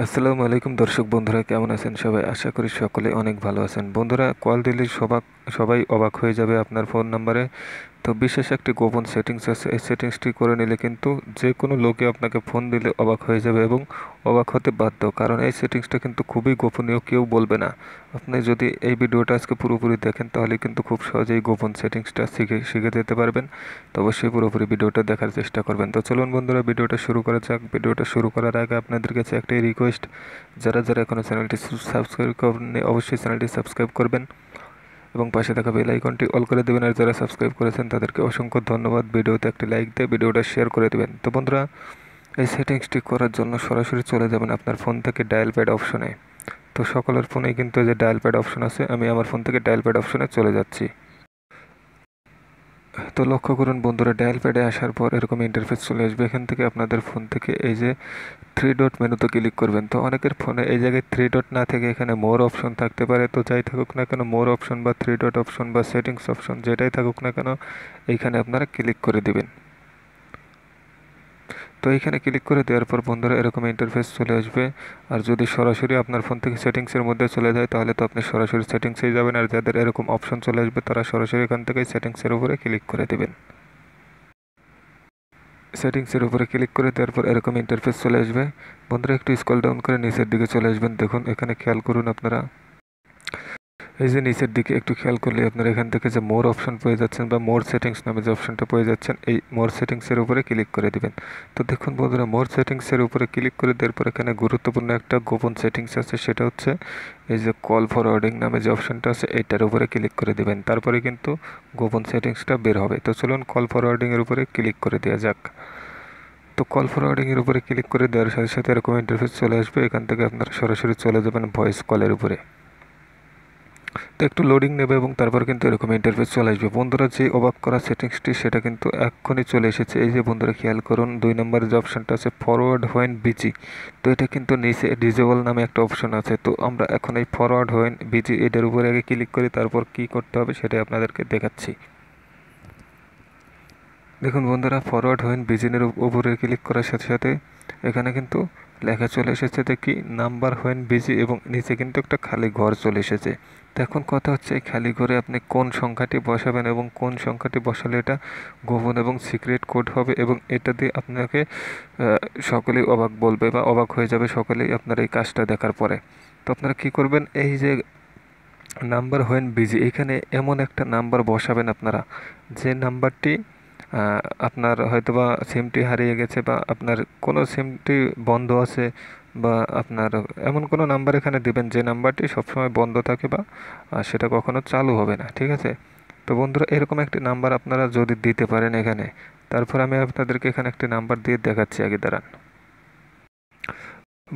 আসসালামু আলাইকুম দর্শক বন্ধুরা, কেমন আছেন সবাই? আশা করি সকলে অনেক ভালো আছেন। বন্ধুরা, কল দিলে সবাই অবাক হয়ে যাবে আপনার ফোন নাম্বারে। তো বিশেষ একটি গোপন সেটিংস আছে, এই সেটিংসটি করে নিলে কিন্তু যে কোনো লোকে আপনাকে ফোন দিলে অবাক হয়ে যাবে এবং অবাক হতে বাধ্য, কারণ এই সেটিংসটা কিন্তু খুবই গোপনীয়, কেউ বলবে না। আপনি যদি এই ভিডিওটা আজকে পুরোপুরি দেখেন তাহলে কিন্তু খুব সহজেই গোপন সেটিংসটা শিখে যেতে পারবেন। তো অবশ্যই পুরোপুরি ভিডিওটা দেখার চেষ্টা করবেন। তো চলুন বন্ধুরা, ভিডিওটা শুরু করা যাক। ভিডিওটা শুরু করার আগে আপনাদের কাছে একটাই রিকোয়েস্ট, যারা যারা এখনও চ্যানেলটি সাবস্ক্রাইব করেননি অবশ্যই চ্যানেলটি সাবস্ক্রাইব করবেন এবং পাশে থাকা বেল আইকনটি অল করে দেবেন। আর যারা সাবস্ক্রাইব করেছেন তাদেরকে অসংখ্য ধন্যবাদ। ভিডিওতে একটি লাইক দিয়ে ভিডিওটা শেয়ার করে দেবেন। তো বন্ধুরা, এই সেটিংসটি করার জন্য সরাসরি চলে যাবেন আপনার ফোন থেকে ডায়াল প্যাড অপশনে। তো সকলের ফোনেই কিন্তু যে ডায়াল প্যাড অপশন আছে, আমি আমার ফোন থেকে ডায়াল প্যাড অপশনে চলে যাচ্ছি। তো লক্ষ্য করুন বন্ধুরা, ডায়াল প্যাডে আসার পর এরকম ইন্টারফেস চলে আসবে। এখান থেকে আপনাদের ফোন থেকে এই যে থ্রি ডট মেনুতে ক্লিক করবেন। তো অনেকের ফোনে এই জায়গায় থ্রি ডট না থেকে এখানে মোর অপশন থাকতে পারে। তো যাই থাকুক না কেন, মোর অপশন বা থ্রি ডট অপশন বা সেটিংস অপশন যেটাই থাকুক না কেন, এইখানে আপনারা ক্লিক করে দিবেন। তো এইখানে ক্লিক করে দেওয়ার পর বন্ধুরা এরকম ইন্টারফেস চলে আসবে। আর যদি সরাসরি আপনার ফোন থেকে সেটিংসের মধ্যে চলে যায় তাহলে তো আপনি সরাসরি সেটিংসেই যাবেন। আর যাদের এরকম অপশন চলে আসবে তারা সরাসরি এখান থেকে সেটিংসের উপরে ক্লিক করে দেবেন। সেটিংসের উপরে ক্লিক করে দেওয়ার পর এরকম ইন্টারফেস চলে আসবে। বন্ধুরা একটু স্ক্রল ডাউন করে নিচের দিকে চলে আসবেন। দেখুন এখানে খেয়াল করুন আপনারা, এই যে নিচের দিকে একটু খেয়াল করলে আপনারা এখান থেকে যে মোর অপশন পেয়ে যাচ্ছেন বা মোর সেটিংস নামে যে অপশনটা পেয়ে যাচ্ছেন, এই মোর সেটিংসের উপরে ক্লিক করে দিবেন। তো দেখুন বন্ধুরা, মোর সেটিংসের উপরে ক্লিক করে দেওয়ার পর এখানে গুরুত্বপূর্ণ একটা গোপন সেটিংস আছে, সেটা হচ্ছে এই যে কল ফরওয়ার্ডিং নামে যে অপশনটা আছে এইটার উপরে ক্লিক করে দিবেন। তারপরে কিন্তু গোপন সেটিংসটা বের হবে। তো চলুন কল ফরওয়ার্ডিংয়ের উপরে ক্লিক করে দেওয়া যাক। তো কল ফরওয়ার্ডিংয়ের উপরে ক্লিক করে দেওয়ার সাথে সাথে এরকম ইন্টারফেস চলে আসবে। এখান থেকে আপনারা সরাসরি চলে যাবেন ভয়েস কলের উপরে। তো একটু লোডিং নেবে এবং তারপর কিন্তু এরকম ইন্টারফেস চলে আসবে। বন্ধুরা, যে অবাক করা সেটিংসটি সেটা কিন্তু এক্ষুনি চলে এসেছে। এই যে বন্ধুরা খেয়াল করুন, 2 নম্বরের যে অপশনটা আছে ফরওয়ার্ড হোয়েন বিজি, তো এটা কিন্তু নিচে ডিজেবল নামে একটা অপশন আছে। তো আমরা এখন এই ফরওয়ার্ড হোয়েন বিজি এটার উপরে আগে ক্লিক করি, তারপর কি করতে হবে সেটাই আপনাদেরকে দেখাচ্ছি। দেখুন বন্ধুরা, ফরওয়ার্ড হোয়েন বিজিনের উপরে ক্লিক করার সাথে সাথে এখানে কিন্তু লেখা চলে এসেছে দেখি নাম্বার হোয়েন বিজি, এবং নিচে কিন্তু একটা খালি ঘর চলে এসেছে। তো এখন কথা হচ্ছে এই খালি ঘরে আপনি কোন সংখ্যাটি বসাবেন এবং কোন সংখ্যাটি বসালে এটা গোপন এবং সিক্রেট কোড হবে, এবং এটা দিয়ে আপনাকে সকলেই অবাক বলবে বা অবাক হয়ে যাবে সকলেই আপনার এই কাজটা দেখার পরে। তো আপনারা কি করবেন, এই যে নাম্বার হোয়েন বিজি এখানে এমন একটা নাম্বার বসাবেন আপনারা, যে নাম্বারটি আপনার হয়তোবা সিমটি হারিয়ে গেছে বা আপনার কোনো সিমটি বন্ধ আছে, বা আপনার এমন কোনো নাম্বার এখানে দিবেন যে নাম্বারটি সবসময় বন্ধ থাকে বা সেটা কখনো চালু হবে না, ঠিক আছে? তো বন্ধুরা, এরকম একটি নাম্বার আপনারা যদি দিতে পারেন এখানে, তারপর আমি আপনাদেরকে এখানে একটি নাম্বার দিয়ে দেখাচ্ছি, আগে দাঁড়ান।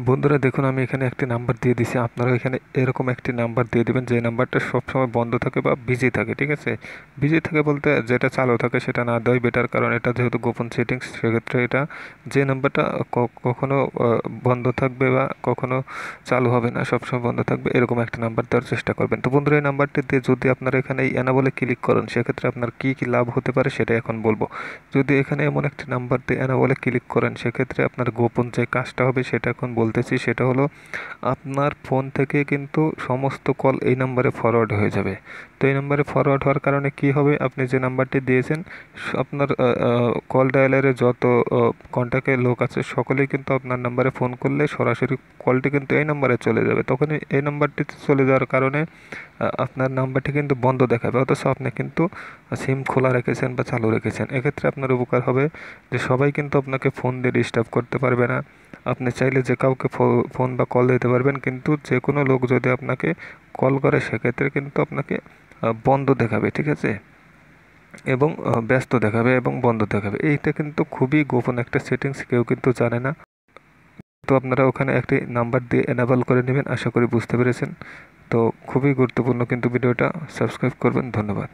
বন্ধুরা দেখুন, আমি এখানে একটি নাম্বার দিয়ে দিছি। আপনারা এখানে এরকম একটি নাম্বার দিয়ে দিবেন যে নাম্বারটা সবসময় বন্ধ থাকে বা বিজি থাকে, ঠিক আছে? বিজি থাকে বলতে যেটা চালু থাকে সেটা না দেওয়াই বেটার, কারণ এটা যেহেতু গোপন সেটিংস, সেক্ষেত্রে এটা যে নাম্বারটা কখনো বন্ধ থাকবে বা কখনো চালু হবে না, সবসময় বন্ধ থাকবে, এরকম একটা নাম্বার দেওয়ার চেষ্টা করবেন। তো বন্ধুরা, এই নাম্বারটি দিয়ে যদি আপনারা এখানে এই এনাবলে ক্লিক করেন সেক্ষেত্রে আপনার কী কী লাভ হতে পারে সেটা এখন বলবো। যদি এখানে এমন একটি নাম্বার দিয়ে এনাবলে ক্লিক করেন সেক্ষেত্রে আপনার গোপন যে কাজটা হবে সেটা এখন বলতেছি, সেটা হলো আপনার ফোন থেকে কিন্তু সমস্ত কল এই নাম্বারে ফরওয়ার্ড হয়ে যাবে। তো এই নাম্বারে ফরওয়ার্ড হওয়ার কারণে কি হবে, আপনি যে নাম্বারটি দিয়েছেন আপনার কল ডায়ালারে যত কন্ট্যাক্টে লোক আছে সকলেই কিন্তু আপনার নাম্বারে ফোন করলে সরাসরি কলটি কিন্তু এই নাম্বারে চলে যাবে। তখন এই নাম্বারটিতে চলে যাওয়ার কারণে আপনার নাম্বারটি কিন্তু বন্ধ দেখাবে, অথচ আপনি কিন্তু সিম খোলা রেখেছেন বা চালু রেখেছেন। এক্ষেত্রে আপনার উপকার হবে যে সবাই কিন্তু আপনাকে ফোন দিয়ে ডিস্টার্ব করতে পারবে না। আপনি চাইলে যে কাউকে ফোন বা কল দিতে পারবেন, কিন্তু যে কোনো লোক যদি আপনাকে কল করে সেক্ষেত্রে কিন্তু আপনাকে বন্ধ দেখাবে, ঠিক আছে? এবং ব্যস্ত দেখাবে এবং বন্ধ দেখাবে। এইটা কিন্তু খুবই গোপন একটা সেটিংস, কেউ কিন্তু জানে না। তো আপনারা ওখানে একটি নাম্বার দিয়ে এনাবল করে নেবেন। আশা করি বুঝতে পেরেছেন। তো খুবই গুরুত্বপূর্ণ কিন্তু ভিডিওটা, সাবস্ক্রাইব করবেন। ধন্যবাদ।